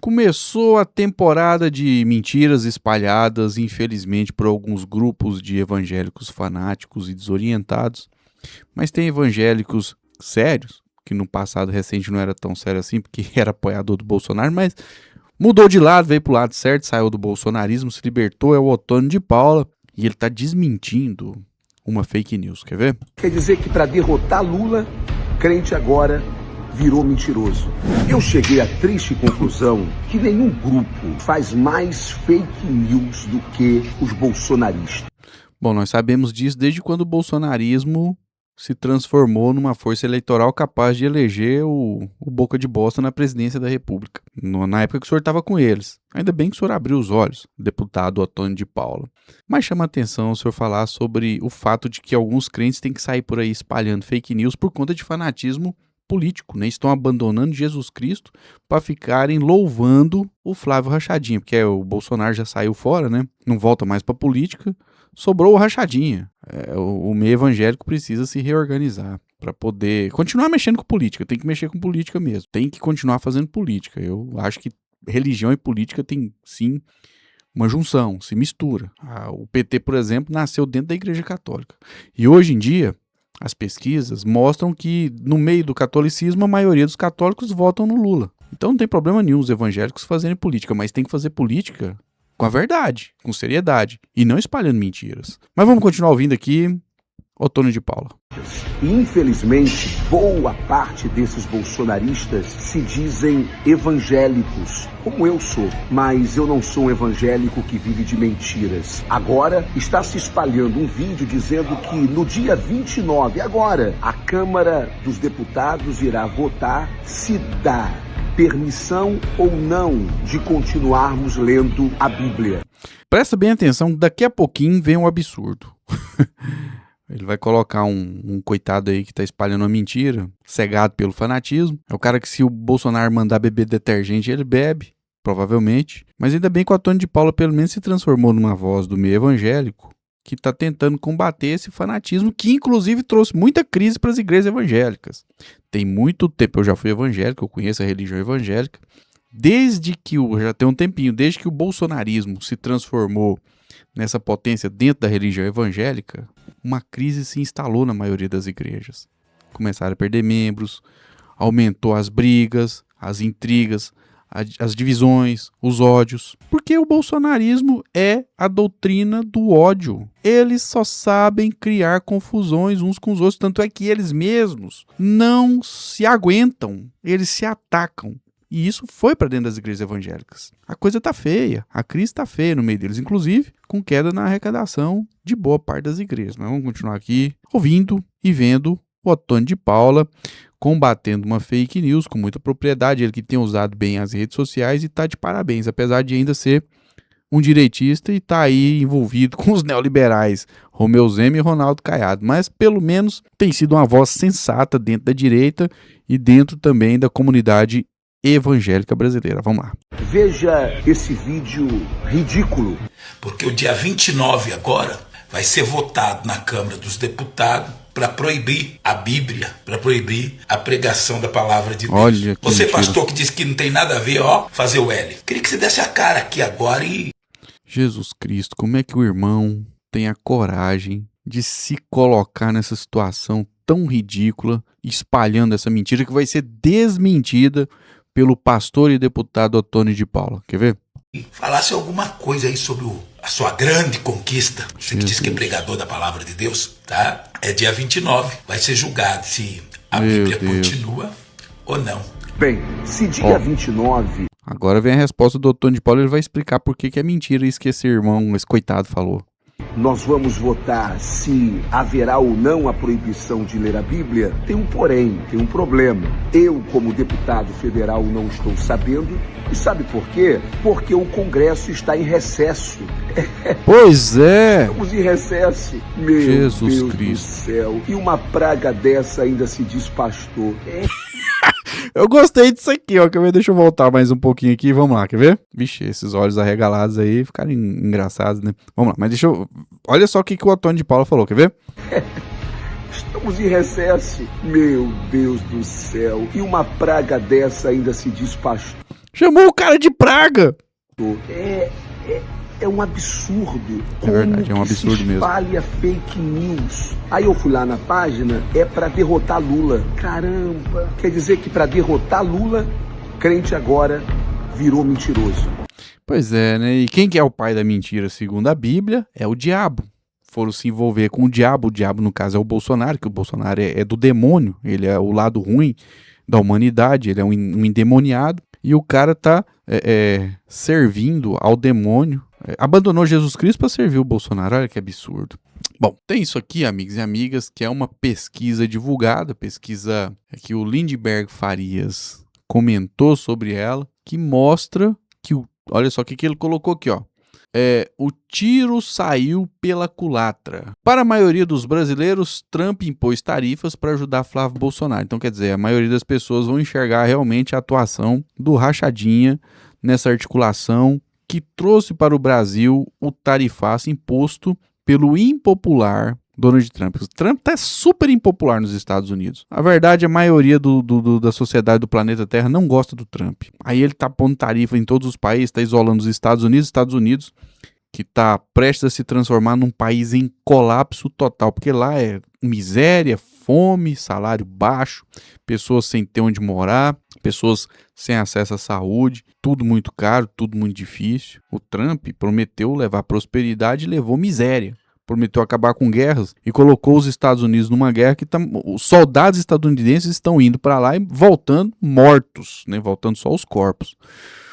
Começou a temporada de mentiras espalhadas, infelizmente, por alguns grupos de evangélicos fanáticos e desorientados. Mas tem evangélicos sérios, que no passado recente não era tão sério assim, porque era apoiador do Bolsonaro, mas mudou de lado, veio pro lado certo, saiu do bolsonarismo, se libertou, é o Ottoni de Paula, e ele está desmentindo uma fake news, quer ver? Quer dizer que para derrotar Lula, crente agora virou mentiroso. Eu cheguei à triste conclusão que nenhum grupo faz mais fake news do que os bolsonaristas. Bom, nós sabemos disso desde quando o bolsonarismo se transformou numa força eleitoral capaz de eleger o Boca de Bosta na presidência da República, na época que o senhor estava com eles. Ainda bem que o senhor abriu os olhos, deputado Ottoni de Paula. Mas chama a atenção o senhor falar sobre o fato de que alguns crentes têm que sair por aí espalhando fake news por conta de fanatismo político, né? Estão abandonando Jesus Cristo para ficarem louvando o Flávio Rachadinha, porque o Bolsonaro já saiu fora, né? Não volta mais para política, sobrou o Rachadinha. O meio evangélico precisa se reorganizar para poder continuar mexendo com política. Tem que mexer com política mesmo, tem que continuar fazendo política. Eu acho que religião e política tem sim uma junção, se mistura. O PT, por exemplo, nasceu dentro da Igreja Católica e hoje em dia as pesquisas mostram que, no meio do catolicismo, a maioria dos católicos votam no Lula. Então não tem problema nenhum os evangélicos fazerem política, mas tem que fazer política com a verdade, com seriedade, e não espalhando mentiras. Mas vamos continuar ouvindo aqui Ottoni de Paula. Infelizmente, boa parte desses bolsonaristas se dizem evangélicos, como eu sou, mas eu não sou um evangélico que vive de mentiras. Agora está se espalhando um vídeo dizendo que no dia 29, agora, a Câmara dos Deputados irá votar se dá permissão ou não de continuarmos lendo a Bíblia. Presta bem atenção, daqui a pouquinho vem um absurdo. Ele vai colocar um coitado aí que tá espalhando uma mentira, cegado pelo fanatismo. É o cara que, se o Bolsonaro mandar beber detergente, ele bebe, provavelmente. Mas ainda bem que o Ottoni de Paula pelo menos se transformou numa voz do meio evangélico que tá tentando combater esse fanatismo, que inclusive trouxe muita crise para as igrejas evangélicas. Tem muito tempo, eu já fui evangélico, eu conheço a religião evangélica. Já tem um tempinho, desde que o bolsonarismo se transformou nessa potência dentro da religião evangélica, uma crise se instalou na maioria das igrejas. Começaram a perder membros, aumentou as brigas, as intrigas, as divisões, os ódios. Porque o bolsonarismo é a doutrina do ódio. Eles só sabem criar confusões uns com os outros, tanto é que eles mesmos não se aguentam, eles se atacam. E isso foi para dentro das igrejas evangélicas. A coisa tá feia, a crise tá feia no meio deles, inclusive com queda na arrecadação de boa parte das igrejas. Mas vamos continuar aqui ouvindo e vendo o Ottoni de Paula combatendo uma fake news com muita propriedade. Ele que tem usado bem as redes sociais e tá de parabéns, apesar de ainda ser um direitista e tá aí envolvido com os neoliberais Romeu Zema e Ronaldo Caiado. Mas pelo menos tem sido uma voz sensata dentro da direita e dentro também da comunidade evangélica brasileira. Vamos lá. Veja esse vídeo ridículo. Porque o dia 29 agora vai ser votado na Câmara dos Deputados para proibir a Bíblia, para proibir a pregação da palavra de Deus. Olha que você, mentira. pastor, que disse que não tem nada a ver, fazer o L. Queria que você desse a cara aqui agora e... Jesus Cristo, como é que o irmão tem a coragem de se colocar nessa situação tão ridícula, espalhando essa mentira que vai ser desmentida pelo pastor e deputado Ottoni de Paula. Quer ver? Falasse alguma coisa aí sobre a sua grande conquista. Você que diz que é pregador da palavra de Deus, tá? É dia 29. Vai ser julgado se a Bíblia continua ou não. Bem, se dia 29... Agora vem a resposta do Ottoni de Paula. Ele vai explicar por que é mentira isso que esse irmão, esse coitado, falou. Nós vamos votar se haverá ou não a proibição de ler a Bíblia. Tem um porém, tem um problema. Eu, como deputado federal, não estou sabendo. E sabe por quê? Porque o Congresso está em recesso. Pois é. Estamos em recesso. Meu Jesus Deus Cristo do céu. E uma praga dessa ainda se diz pastor. Eu gostei disso aqui, ó. Quer ver? Deixa eu voltar mais um pouquinho aqui. Vamos lá, quer ver? Vixe, esses olhos arregalados aí ficaram engraçados, né? Vamos lá, mas deixa eu... Olha só o que o Ottoni de Paula falou, quer ver? Estamos em recesso. Meu Deus do céu. E uma praga dessa ainda se diz pastor. Chamou o cara de praga. É um absurdo. É verdade, é um absurdo mesmo. Espalha fake news. Aí eu fui lá na página, é pra derrotar Lula. Caramba, quer dizer que pra derrotar Lula, crente agora virou mentiroso. Pois é, né? E quem que é o pai da mentira, segundo a Bíblia, é o diabo. Foram se envolver com o diabo no caso é o Bolsonaro, que o Bolsonaro é do demônio, ele é o lado ruim da humanidade, ele é um endemoniado, e o cara tá servindo ao demônio, abandonou Jesus Cristo para servir o Bolsonaro. Olha que absurdo. Bom, tem isso aqui, amigos e amigas, que é uma pesquisa divulgada, pesquisa que o Lindbergh Farias comentou sobre ela, que mostra que, olha só o que ele colocou aqui, ó. O tiro saiu pela culatra. Para a maioria dos brasileiros, Trump impôs tarifas para ajudar Flávio Bolsonaro. Então, quer dizer, a maioria das pessoas vão enxergar realmente a atuação do Rachadinha nessa articulação que trouxe para o Brasil o tarifaço imposto pelo impopular Donald Trump. O Trump está super impopular nos Estados Unidos. A verdade, a maioria da sociedade do planeta Terra não gosta do Trump. Aí ele está pondo tarifa em todos os países, está isolando os Estados Unidos, que está prestes a se transformar num país em colapso total, porque lá é miséria, fome, salário baixo, pessoas sem ter onde morar, pessoas sem acesso à saúde, tudo muito caro, tudo muito difícil. O Trump prometeu levar prosperidade e levou miséria. Prometeu acabar com guerras e colocou os Estados Unidos numa guerra que os soldados estadunidenses estão indo para lá e voltando mortos, né? Voltando só os corpos.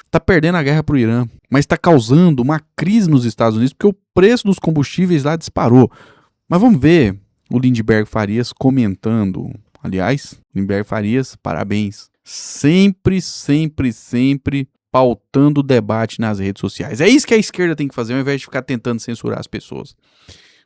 Está perdendo a guerra para o Irã, mas está causando uma crise nos Estados Unidos porque o preço dos combustíveis lá disparou. Mas vamos ver o Lindbergh Farias comentando. Aliás, Lindbergh Farias, parabéns. Sempre pautando o debate nas redes sociais. É isso que a esquerda tem que fazer, ao invés de ficar tentando censurar as pessoas.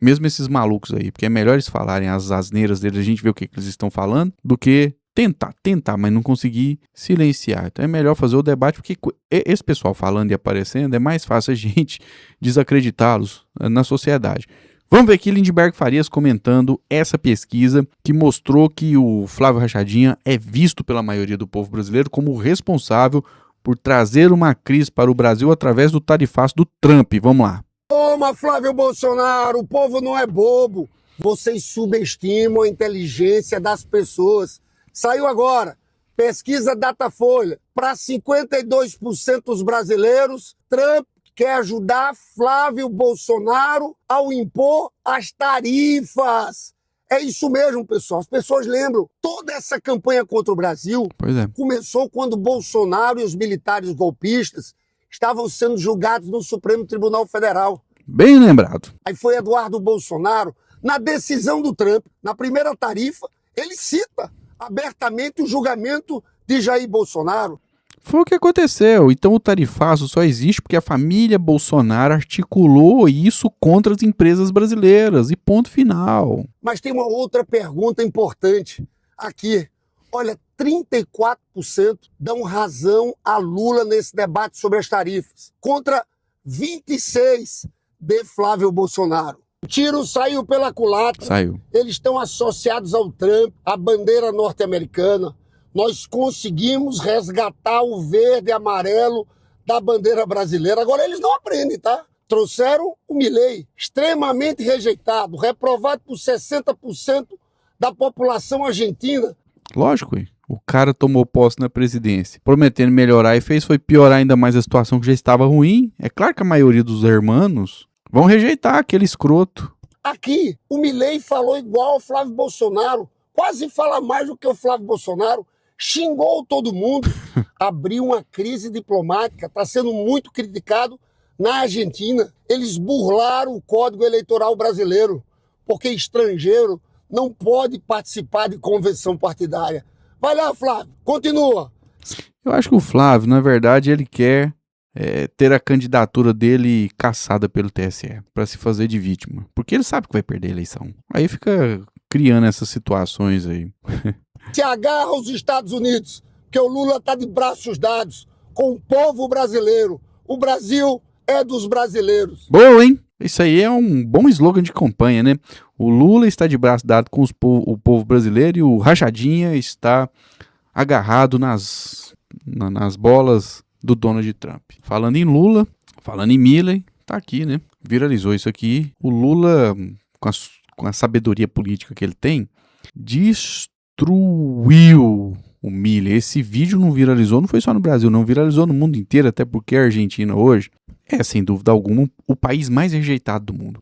Mesmo esses malucos aí, porque é melhor eles falarem as asneiras deles, a gente vê o que eles estão falando, do que tentar, mas não conseguir silenciar. Então é melhor fazer o debate, porque esse pessoal falando e aparecendo, é mais fácil a gente desacreditá-los na sociedade. Vamos ver aqui Lindbergh Farias comentando essa pesquisa que mostrou que o Flávio Rachadinha é visto pela maioria do povo brasileiro como responsável por trazer uma crise para o Brasil através do tarifaço do Trump. Vamos lá. Toma, Flávio Bolsonaro, o povo não é bobo. Vocês subestimam a inteligência das pessoas. Saiu agora, pesquisa Datafolha. Para 52% dos brasileiros, Trump quer ajudar Flávio Bolsonaro ao impor as tarifas. É isso mesmo, pessoal. As pessoas lembram. Toda essa campanha contra o Brasil começou quando Bolsonaro e os militares golpistas estavam sendo julgados no Supremo Tribunal Federal. Bem lembrado. Aí foi Eduardo Bolsonaro, na decisão do Trump, na primeira tarifa, ele cita abertamente o julgamento de Jair Bolsonaro. Foi o que aconteceu. Então o tarifaço só existe porque a família Bolsonaro articulou isso contra as empresas brasileiras. E ponto final. Mas tem uma outra pergunta importante aqui. Olha, 34% dão razão a Lula nesse debate sobre as tarifas, contra 26% de Flávio Bolsonaro. O tiro saiu pela culatra. Saiu. Eles estão associados ao Trump, à bandeira norte-americana. Nós conseguimos resgatar o verde e amarelo da bandeira brasileira. Agora eles não aprendem, tá? Trouxeram o Milei, extremamente rejeitado, reprovado por 60% da população argentina. Lógico, o cara tomou posse na presidência, prometendo melhorar e foi piorar ainda mais a situação que já estava ruim. É claro que a maioria dos hermanos vão rejeitar aquele escroto. Aqui, o Milei falou igual ao Flávio Bolsonaro, quase fala mais do que o Flávio Bolsonaro. Xingou todo mundo, abriu uma crise diplomática, está sendo muito criticado na Argentina. Eles burlaram o Código Eleitoral brasileiro, porque estrangeiro não pode participar de convenção partidária. Vai lá, Flávio, continua. Eu acho que o Flávio, na verdade, ele quer ter a candidatura dele caçada pelo TSE, para se fazer de vítima, porque ele sabe que vai perder a eleição. Aí fica criando essas situações aí. Se agarra aos Estados Unidos, que o Lula está de braços dados com o povo brasileiro. O Brasil é dos brasileiros. Boa, hein? Isso aí é um bom slogan de campanha, né? O Lula está de braço dado com o povo brasileiro e o Rachadinha está agarrado nas bolas do Donald Trump. Falando em Lula, falando em Milley, tá aqui, né? Viralizou isso aqui. O Lula, com a sabedoria política que ele tem, destruiu o Milley. Esse vídeo não viralizou, não foi só no Brasil, não viralizou no mundo inteiro, até porque a Argentina hoje é, sem dúvida alguma, o país mais rejeitado do mundo.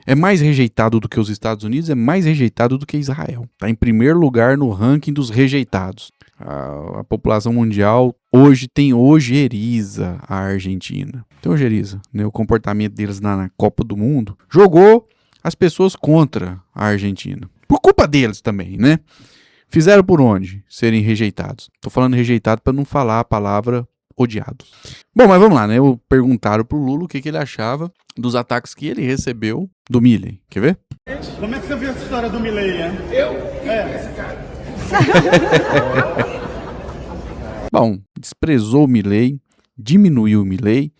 É mais rejeitado do que os Estados Unidos, é mais rejeitado do que Israel. Está em primeiro lugar no ranking dos rejeitados. A população mundial hoje tem ojeriza a Argentina. Tem ojeriza, né? O comportamento deles na Copa do Mundo jogou as pessoas contra a Argentina. Por culpa deles também, né? Fizeram por onde? Serem rejeitados. Tô falando rejeitado para não falar a palavra odiados. Bom, mas vamos lá, né? Perguntaram pro Lula o que ele achava dos ataques que ele recebeu do Milley. Quer ver? Como é que você viu essa história do Milley, né? Esse cara. Bom, desprezou o Milley, diminuiu o Milley,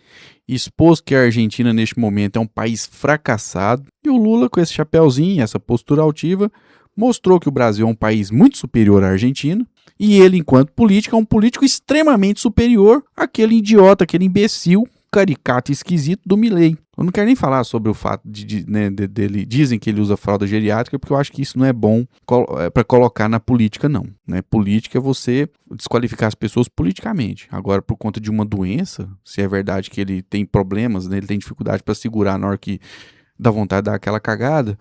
expôs que a Argentina neste momento é um país fracassado, e o Lula, com esse chapéuzinho, essa postura altiva, mostrou que o Brasil é um país muito superior à Argentina, e ele, enquanto político, é um político extremamente superior àquele idiota, aquele imbecil, caricato e esquisito do Milley. Eu não quero nem falar sobre o fato dele. Dizem que ele usa fralda geriátrica, porque eu acho que isso não é bom para colocar na política, não. Né? Política é você desqualificar as pessoas politicamente. Agora, por conta de uma doença, se é verdade que ele tem problemas, né? Ele tem dificuldade para segurar na hora que dá vontade de dar aquela cagada,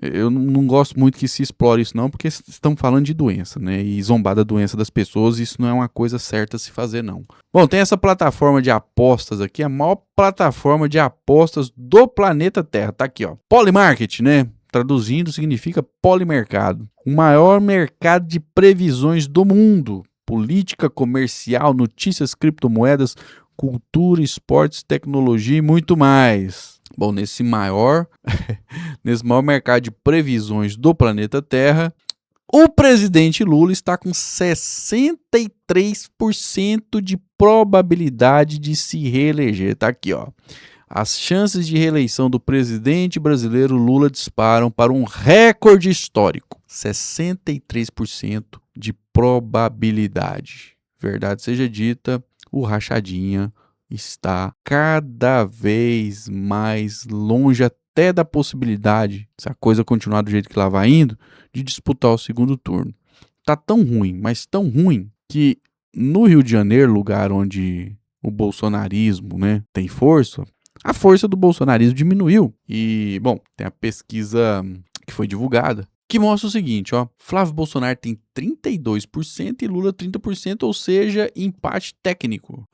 eu não gosto muito que se explore isso não, porque estão falando de doença, né? E zombar da doença das pessoas, isso não é uma coisa certa a se fazer, não. Bom, tem essa plataforma de apostas aqui, a maior plataforma de apostas do planeta Terra. Tá aqui, ó. Polymarket, né? Traduzindo, significa polimercado. O maior mercado de previsões do mundo. Política, comercial, notícias, criptomoedas, cultura, esportes, tecnologia e muito mais. Bom, nesse maior mercado de previsões do planeta Terra, o presidente Lula está com 63% de probabilidade de se reeleger. Tá aqui, ó. As chances de reeleição do presidente brasileiro Lula disparam para um recorde histórico. 63% de probabilidade. Verdade seja dita, o Rachadinha está cada vez mais longe até da possibilidade, se a coisa continuar do jeito que ela vai indo, de disputar o segundo turno. Tá tão ruim, mas tão ruim, que no Rio de Janeiro, lugar onde o bolsonarismo, né, tem força, a força do bolsonarismo diminuiu. E, bom, tem a pesquisa que foi divulgada, que mostra o seguinte, ó, Flávio Bolsonaro tem 32% e Lula 30%, ou seja, empate técnico.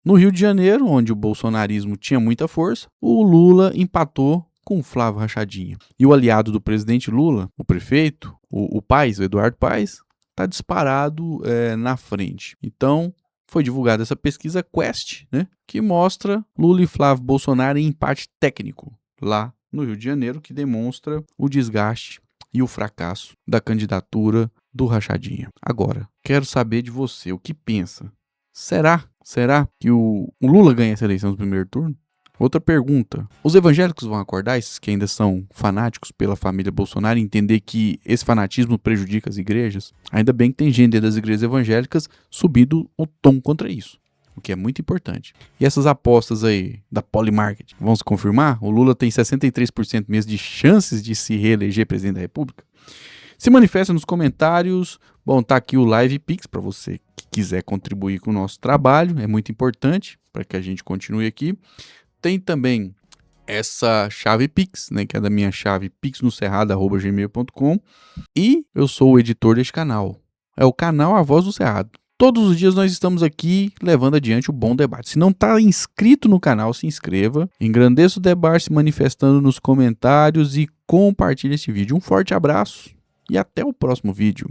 No Rio de Janeiro, onde o bolsonarismo tinha muita força, o Lula empatou com o Flávio Rachadinha. E o aliado do presidente Lula, o prefeito, o Paes, o Eduardo Paes, está disparado na frente. Então, foi divulgada essa pesquisa Quest, né, que mostra Lula e Flávio Bolsonaro em empate técnico lá no Rio de Janeiro, que demonstra o desgaste e o fracasso da candidatura do Rachadinha. Agora, quero saber de você, o que pensa? Será que o Lula ganha essa eleição no primeiro turno? Outra pergunta, os evangélicos vão acordar, esses que ainda são fanáticos pela família Bolsonaro, e entender que esse fanatismo prejudica as igrejas? Ainda bem que tem gente dentro das igrejas evangélicas subindo o tom contra isso, o que é muito importante. E essas apostas aí da Polymarket, vão se confirmar? O Lula tem 63% mesmo de chances de se reeleger presidente da República? Se manifesta nos comentários. Bom, tá aqui o Live Pix para você que quiser contribuir com o nosso trabalho, é muito importante para que a gente continue aqui. Tem também essa chave Pix, né, que é da minha chave pixnocerrado@gmail.com, e eu sou o editor deste canal. É o canal A Voz do Cerrado. Todos os dias nós estamos aqui levando adiante o bom debate. Se não está inscrito no canal, se inscreva, engrandeça o debate se manifestando nos comentários e compartilhe esse vídeo. Um forte abraço e até o próximo vídeo.